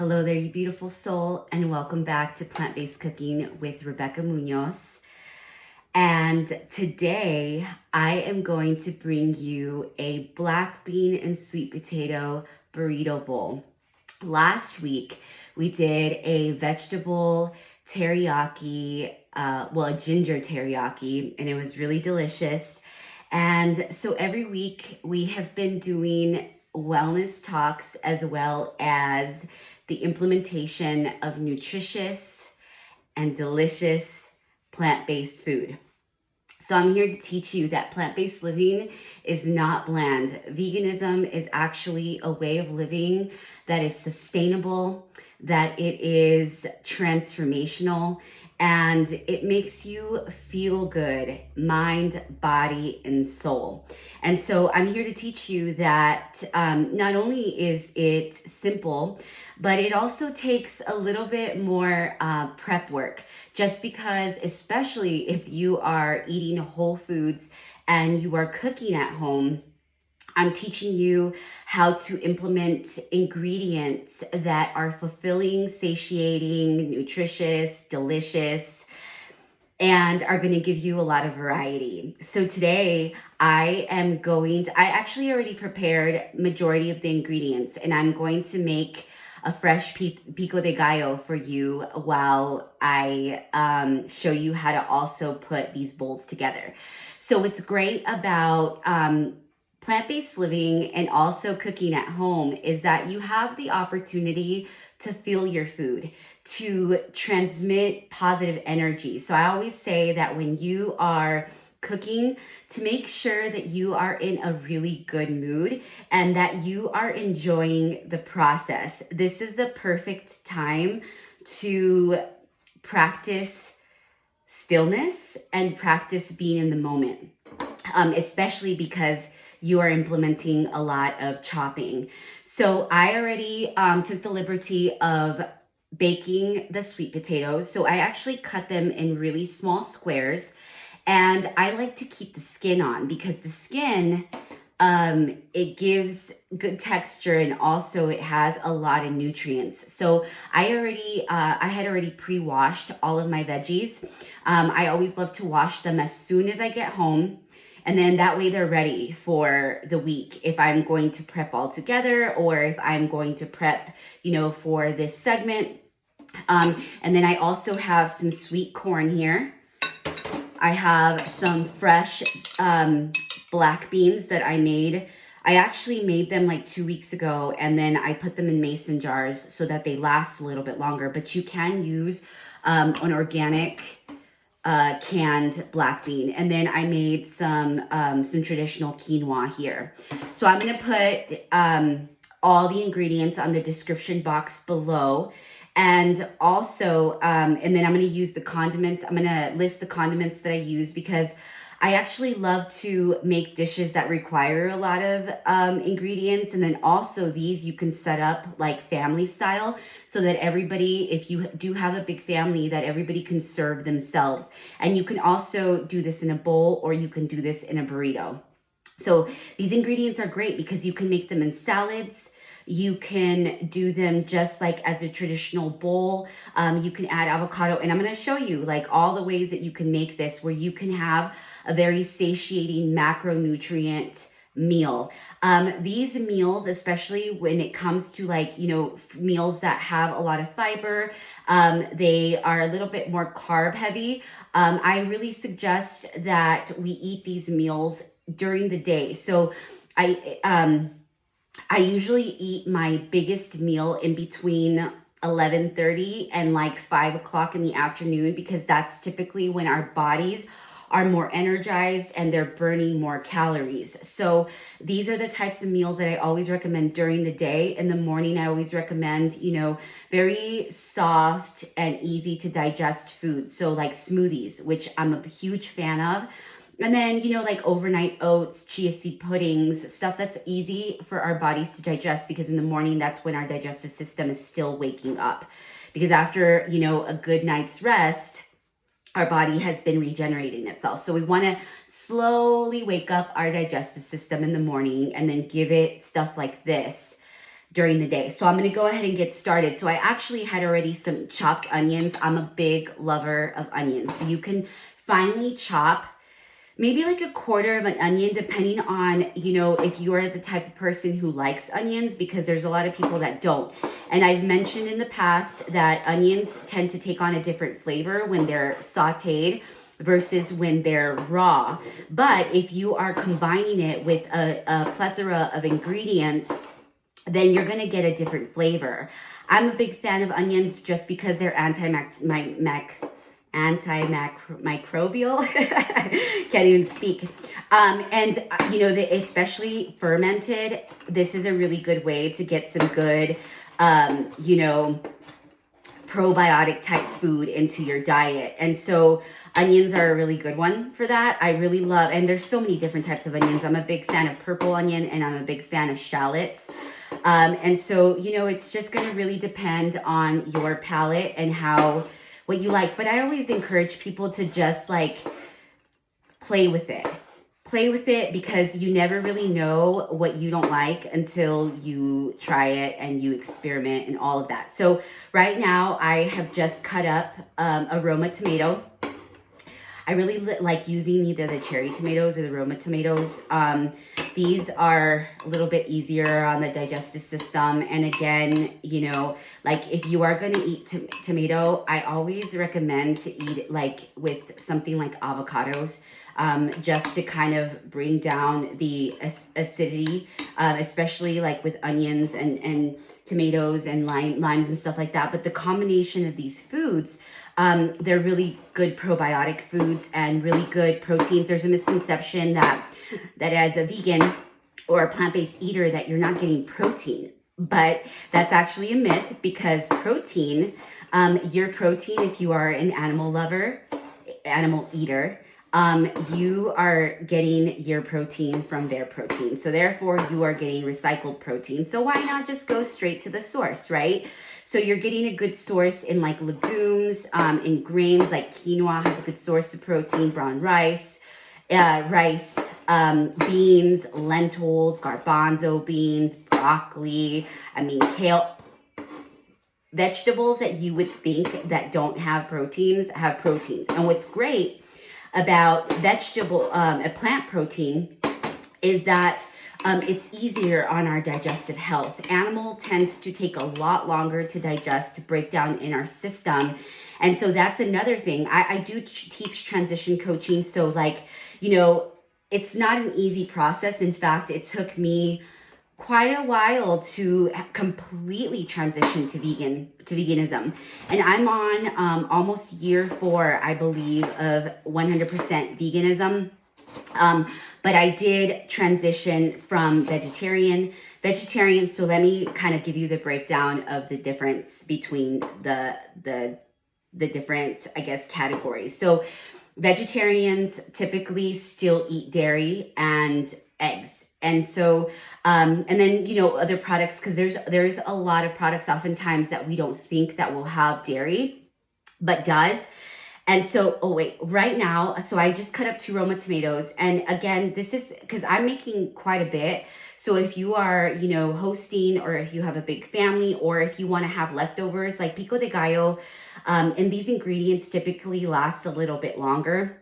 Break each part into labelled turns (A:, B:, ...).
A: Hello there, you beautiful soul, and welcome back to Plant-Based Cooking with Rebecca Munoz. And today I am going to bring you a black bean and sweet potato burrito bowl. Last week we did a vegetable teriyaki, a ginger teriyaki, and it was really delicious. And so every week we have been doing wellness talks as well as the implementation of nutritious and delicious plant-based food. So I'm here to teach you that plant-based living is not bland. Veganism is actually a way of living that is sustainable, that it is transformational, and it makes you feel good, mind, body, and soul. And so I'm here to teach you that not only is it simple, but it also takes a little bit more prep work, just because, especially if you are eating whole foods and you are cooking at home, I'm teaching you how to implement ingredients that are fulfilling, satiating, nutritious, delicious, and are going to give you a lot of variety. So today I actually already prepared majority of the ingredients, and I'm going to make a fresh pico de gallo for you while I show you how to also put these bowls together. So what's great about plant-based living and also cooking at home is that you have the opportunity to feel your food, to transmit positive energy. So I always say that when you are cooking, to make sure that you are in a really good mood and that you are enjoying the process. This is the perfect time to practice stillness and practice being in the moment, especially because you are implementing a lot of chopping. So I already took the liberty of baking the sweet potatoes. So I actually cut them in really small squares, and I like to keep the skin on because the skin, it gives good texture, and also it has a lot of nutrients. So I had already pre-washed all of my veggies. I always love to wash them as soon as I get home. And then that way they're ready for the week if I'm going to prep all together, or if I'm going to prep, for this segment. And then I also have some sweet corn here. I have some fresh black beans that I made. I actually made them like 2 weeks ago, and then I put them in mason jars so that they last a little bit longer. But you can use an organic canned black bean. And then I made some traditional quinoa here. So I'm going to put all the ingredients on the description box below. And also, and then I'm going to use the condiments. I'm going to list the condiments that I use because I actually love to make dishes that require a lot of ingredients. And then also these you can set up like family style so that everybody, if you do have a big family, that everybody can serve themselves. And you can also do this in a bowl, or you can do this in a burrito. So these ingredients are great because you can make them in salads. You can do them just like as a traditional bowl. You can add avocado, and I'm going to show you like all the ways that you can make this where you can have a very satiating macronutrient meal. These meals, especially when it comes to like, meals that have a lot of fiber, they are a little bit more carb heavy. I really suggest that we eat these meals during the day. So I usually eat my biggest meal in between 11:30 and like 5 o'clock in the afternoon, because that's typically when our bodies are more energized and they're burning more calories. So these are the types of meals that I always recommend during the day. In the morning, I always recommend, very soft and easy to digest food. So like smoothies, which I'm a huge fan of. And then, like overnight oats, chia seed puddings, stuff that's easy for our bodies to digest, because in the morning, that's when our digestive system is still waking up. Because after, a good night's rest, our body has been regenerating itself. So we want to slowly wake up our digestive system in the morning and then give it stuff like this during the day. So I'm going to go ahead and get started. So I actually had already some chopped onions. I'm a big lover of onions. So you can finely chop maybe like a quarter of an onion, depending on, you know, if you're the type of person who likes onions, because there's a lot of people that don't. And I've mentioned in the past that onions tend to take on a different flavor when they're sauteed versus when they're raw. But if you are combining it with a plethora of ingredients, then you're gonna get a different flavor. I'm a big fan of onions just because they're antimicrobial. Can't even speak. And you know, especially fermented, this is a really good way to get some good, you know, probiotic type food into your diet. And so onions are a really good one for that. I really love, and there's so many different types of onions. I'm a big fan of purple onion, and I'm a big fan of shallots. And so, you know, it's just going to really depend on your palate and what you like. But I always encourage people to just like play with it. Play with it, because you never really know what you don't like until you try it and you experiment and all of that. So right now I have just cut up a Roma tomato. I really like using either the cherry tomatoes or the Roma tomatoes. These are a little bit easier on the digestive system. And again, you know, like if you are going to eat tomato, I always recommend to eat it like with something like avocados, just to kind of bring down the acidity, especially like with onions and tomatoes and limes and stuff like that. But the combination of these foods, they're really good probiotic foods and really good proteins. There's a misconception that as a vegan or a plant-based eater that you're not getting protein, but that's actually a myth, because protein, your protein, if you are an animal lover, animal eater, you are getting your protein from their protein. So therefore you are getting recycled protein. So why not just go straight to the source, right? So you're getting a good source in like legumes, in grains, like quinoa has a good source of protein, brown rice, beans, lentils, garbanzo beans, broccoli, kale. Vegetables that you would think that don't have proteins have proteins. And what's great about plant protein is that it's easier on our digestive health. Animal tends to take a lot longer to digest, to break down in our system. And so that's another thing. I do teach transition coaching. So like, you know, it's not an easy process. In fact, it took me quite a while to completely transition to veganism. And I'm on almost year 4, I believe, of 100% veganism. But I did transition from vegetarian. So let me kind of give you the breakdown of the difference between the different, I guess, categories. So vegetarians typically still eat dairy and eggs. And so, and then, you know, other products, because there's a lot of products oftentimes that we don't think that will have dairy, but does. And so, right now, so I just cut up 2 Roma tomatoes. And again, this is because I'm making quite a bit. So if you are, you know, hosting, or if you have a big family, or if you want to have leftovers, like pico de gallo, and these ingredients typically last a little bit longer.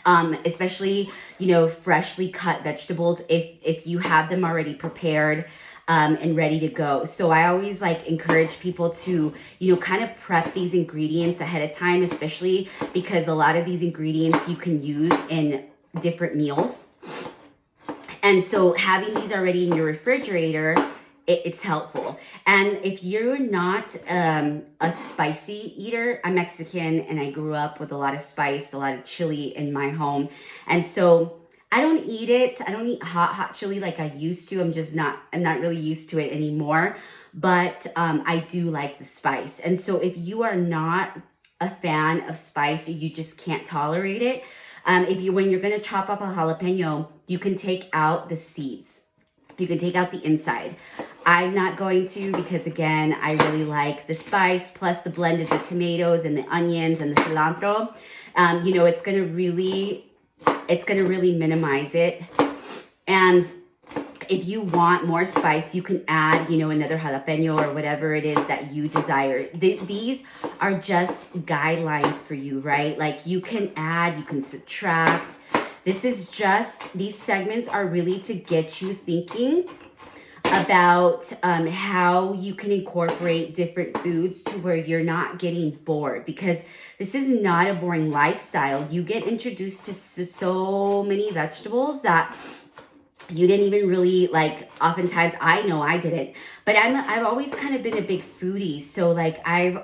A: Especially, you know, freshly cut vegetables, if you have them already prepared and ready to go. So I always like encourage people to, you know, kind of prep these ingredients ahead of time, especially because a lot of these ingredients you can use in different meals. And so having these already in your refrigerator, it's helpful. And if you're not a spicy eater, I'm Mexican and I grew up with a lot of spice, a lot of chili in my home. And so I don't eat it. I don't eat hot chili like I used to. I'm not really used to it anymore, but I do like the spice. And so if you are not a fan of spice, or you just can't tolerate it, when you're going to chop up a jalapeno, you can take out the seeds. You can take out the inside. I'm not going to, because again, I really like the spice plus the blend of the tomatoes and the onions and the cilantro. You know, it's gonna really minimize it. And If you want more spice, you can add, you know, another jalapeno or whatever it is that you desire. These are just guidelines for you, right? Like you can add, you can subtract. This is just, these segments are really to get you thinking about how you can incorporate different foods to where you're not getting bored, because this is not a boring lifestyle. You get introduced to so many vegetables that you didn't even really like. Oftentimes, I know I didn't, but I've always kind of been a big foodie. So like I've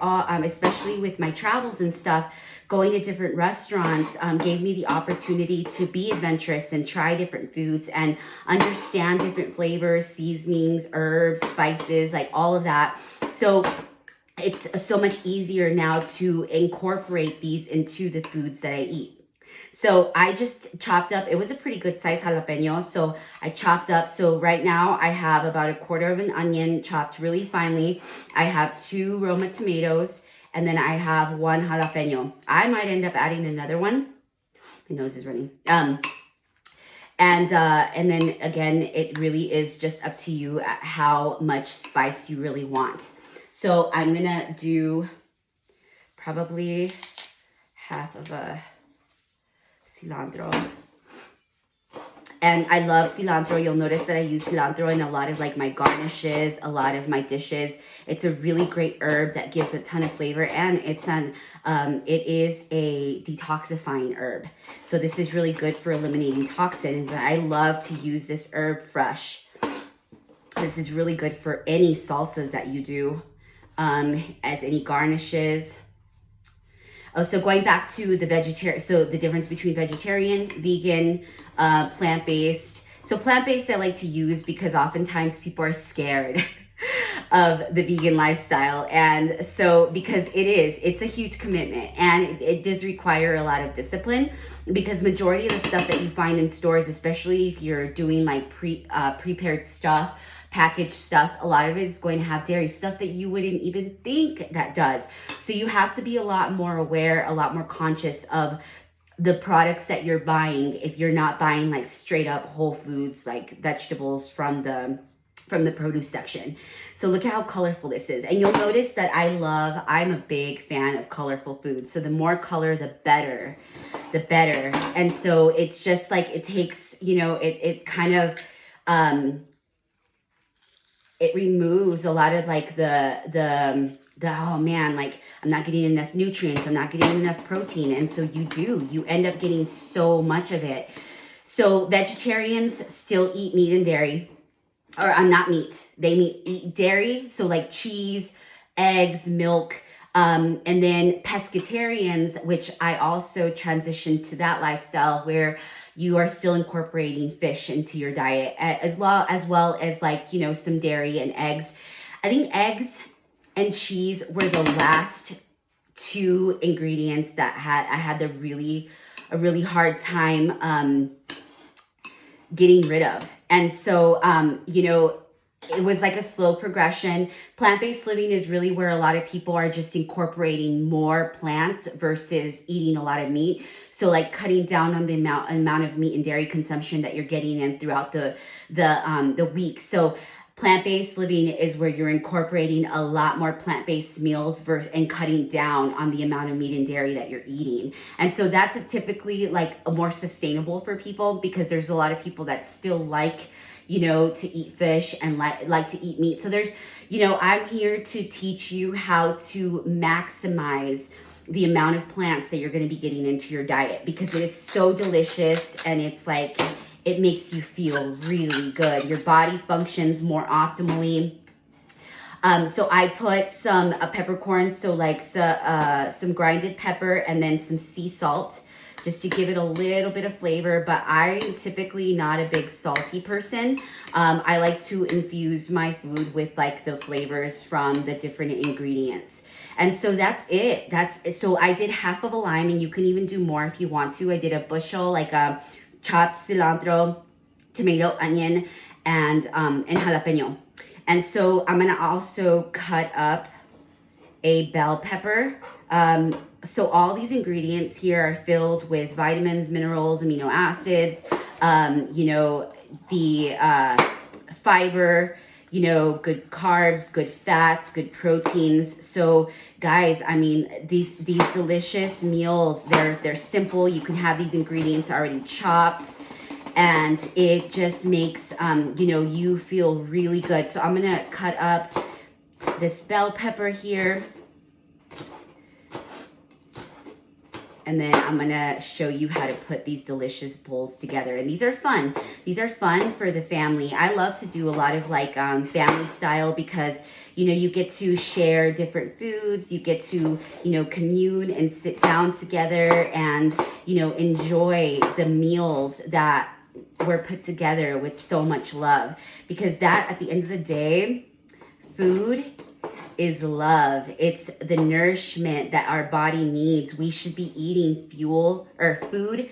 A: especially with my travels and stuff, going to different restaurants gave me the opportunity to be adventurous and try different foods and understand different flavors, seasonings, herbs, spices, like all of that. So it's so much easier now to incorporate these into the foods that I eat. So I just chopped up, it was a pretty good size jalapeno. So I chopped up. So right now I have about a quarter of an onion chopped really finely. I have 2 Roma tomatoes, and then I have 1 jalapeno. I might end up adding another one. My nose is running. And then again, it really is just up to you at how much spice you really want. So I'm gonna do probably half of a cilantro. And I love cilantro. You'll notice that I use cilantro in a lot of like my garnishes, a lot of my dishes. It's a really great herb that gives a ton of flavor, and it is a detoxifying herb. So this is really good for eliminating toxins. And I love to use this herb fresh. This is really good for any salsas that you do, as any garnishes. Oh, so going back to the vegetarian, so the difference between vegetarian, vegan, plant-based. So plant-based I like to use because oftentimes people are scared of the vegan lifestyle. And so because it's a huge commitment, and it does require a lot of discipline, because majority of the stuff that you find in stores, especially if you're doing like prepared stuff, packaged stuff, a lot of it is going to have dairy, stuff that you wouldn't even think that does. So you have to be a lot more aware, a lot more conscious of the products that you're buying if you're not buying like straight up whole foods, like vegetables from the produce section. So look at how colorful this is. And you'll notice that I'm a big fan of colorful food. So the more color, the better. And so it's just like, it takes, you know, it kind of, it removes a lot of like the oh man, like I'm not getting enough nutrients, I'm not getting enough protein. And so you end up getting so much of it. So vegetarians still eat meat and dairy, or not meat, they eat dairy. So like cheese, eggs, milk. And then pescatarians, which I also transitioned to that lifestyle where you are still incorporating fish into your diet, as well as like, you know, some dairy and eggs. I think eggs and cheese were the last 2 ingredients that I had a really hard time getting rid of. And so, you know, it was like a slow progression. Plant-based living is really where a lot of people are just incorporating more plants versus eating a lot of meat. So like cutting down on the amount of meat and dairy consumption that you're getting in throughout the week. So plant-based living is where you're incorporating a lot more plant-based meals and cutting down on the amount of meat and dairy that you're eating. And so that's typically like a more sustainable for people, because there's a lot of people that still like, you know, to eat fish and like to eat meat. So there's, you know, I'm here to teach you how to maximize the amount of plants that you're going to be getting into your diet, because it is so delicious, and it's like, it makes you feel really good. Your body functions more optimally. So I put some peppercorns, so like some grinded pepper, and then some sea salt, just to give it a little bit of flavor. But I'm typically not a big salty person. I like to infuse my food with like the flavors from the different ingredients. And so that's it. So I did half of a lime, and you can even do more if you want to. I did a bushel, like a chopped cilantro, tomato, onion, and jalapeno. And so I'm gonna also cut up a bell pepper. So all these ingredients here are filled with vitamins, minerals, amino acids, you know, the fiber, you know, good carbs, good fats, good proteins. So guys, I mean, these delicious meals, they're simple. You can have these ingredients already chopped, and it just makes you know, you feel really good. So I'm gonna cut up this bell pepper here, and then I'm gonna show you how to put these delicious bowls together. And these are fun. These are fun for the family. I love to do a lot of like family style, because you know, you get to share different foods, you get to, you know, commune and sit down together and, you know, enjoy the meals that were put together with so much love. Because that, at the end of the day, food is love. It's the nourishment that our body needs. We should be eating fuel or food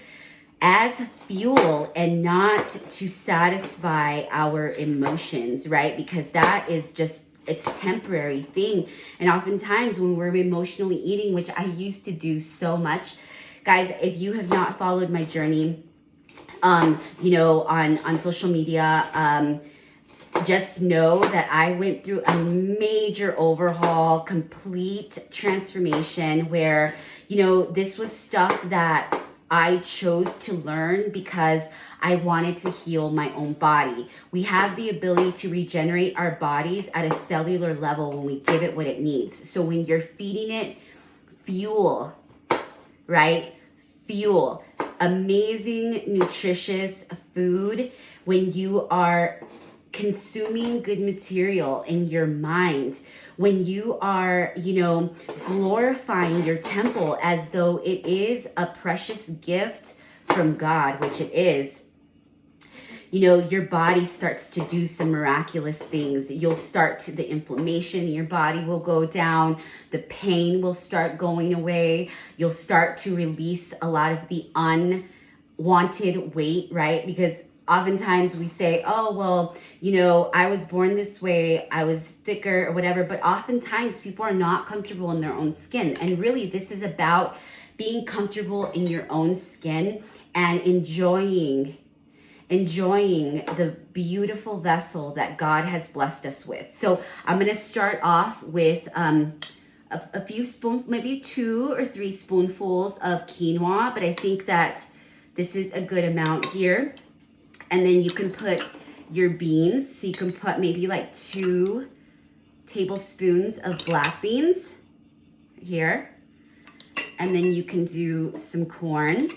A: as fuel and not to satisfy our emotions, right? Because that is just, it's a temporary thing. And oftentimes when we're emotionally eating, which I used to do so much, guys, if you have not followed my journey, you know, on social media, just know that I went through a major overhaul, complete transformation where, you know, this was stuff that I chose to learn because I wanted to heal my own body. We have the ability to regenerate our bodies at a cellular level when we give it what it needs. So when you're feeding it fuel, right? Fuel, amazing, nutritious food, when you are consuming good material in your mind, when you are, you know, glorifying your temple as though it is a precious gift from God, which it is, you know, your body starts to do some miraculous things. You'll start to, the inflammation in your body will go down. The pain will start going away. You'll start to release a lot of the unwanted weight, right? Because oftentimes we say, oh, well, you know, I was born this way, I was thicker or whatever, but oftentimes people are not comfortable in their own skin. And really, this is about being comfortable in your own skin and enjoying the beautiful vessel that God has blessed us with. So I'm going to start off with a few spoons, maybe 2 or 3 spoonfuls of quinoa, but I think that this is a good amount here. And then you can put your beans. So you can put maybe like 2 tablespoons of black beans here. And then you can do some corn.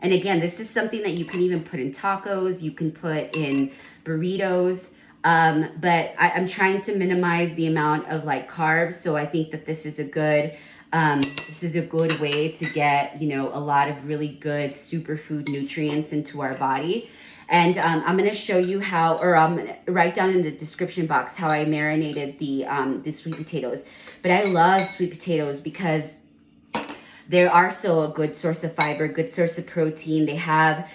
A: And again, this is something that you can even put in tacos. You can put in burritos. But I'm trying to minimize the amount of like carbs. So I think that this is a good way to get, you know, a lot of really good superfood nutrients into our body. And I'm going to show you how, or I'm going to write down in the description box how I marinated the sweet potatoes. But I love sweet potatoes because they are so a good source of fiber, good source of protein. They have,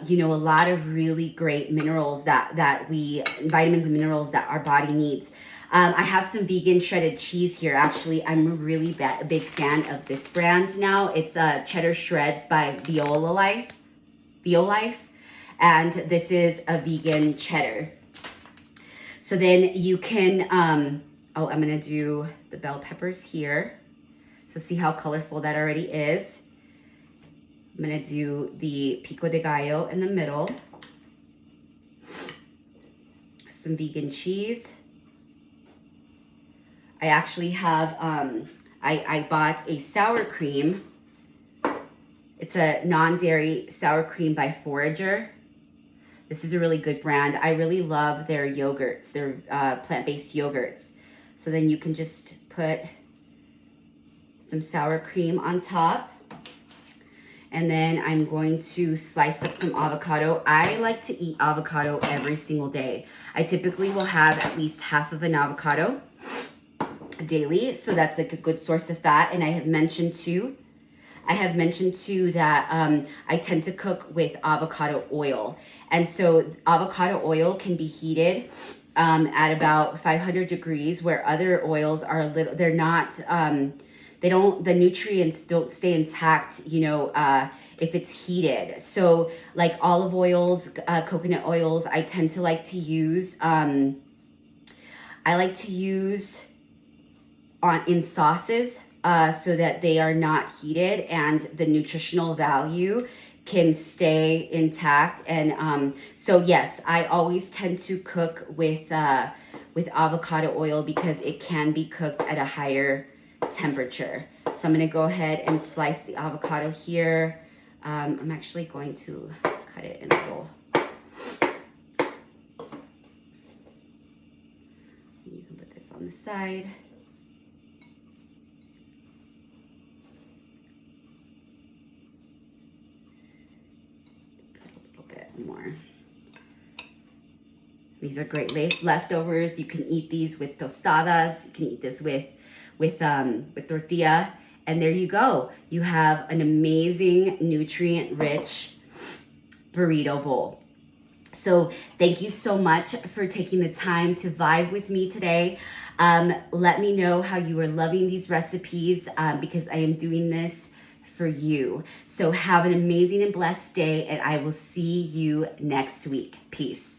A: you know, a lot of really great minerals vitamins and minerals that our body needs. I have some vegan shredded cheese here. Actually, I'm a really big fan of this brand now. It's cheddar shreds by Violife. And this is a vegan cheddar. So then you can, I'm gonna do the bell peppers here. So see how colorful that already is. I'm gonna do the pico de gallo in the middle. Some vegan cheese. I actually have, I bought a sour cream. It's a non-dairy sour cream by Forager. This is a really good brand. I really love their yogurts, their plant-based yogurts. So then you can just put some sour cream on top. And then I'm going to slice up some avocado. I like to eat avocado every single day. I typically will have at least half of an avocado daily. So that's like a good source of fat. And I have mentioned too that I tend to cook with avocado oil. And so avocado oil can be heated at about 500 degrees, where other oils are a little, the nutrients don't stay intact, if it's heated. So like olive oils, coconut oils, I tend to like to use, in sauces, so that they are not heated and the nutritional value can stay intact. And so yes, I always tend to cook with avocado oil because it can be cooked at a higher temperature. So I'm gonna go ahead and slice the avocado here. I'm actually going to cut it in a little. You can put this on the side. More. These are great leftovers. You can eat these with tostadas. You can eat this with tortilla, and there you go. You have an amazing nutrient-rich burrito bowl. So thank you so much for taking the time to vibe with me today. Let me know how you are loving these recipes, because I am doing this for you. So have an amazing and blessed day, and I will see you next week. Peace.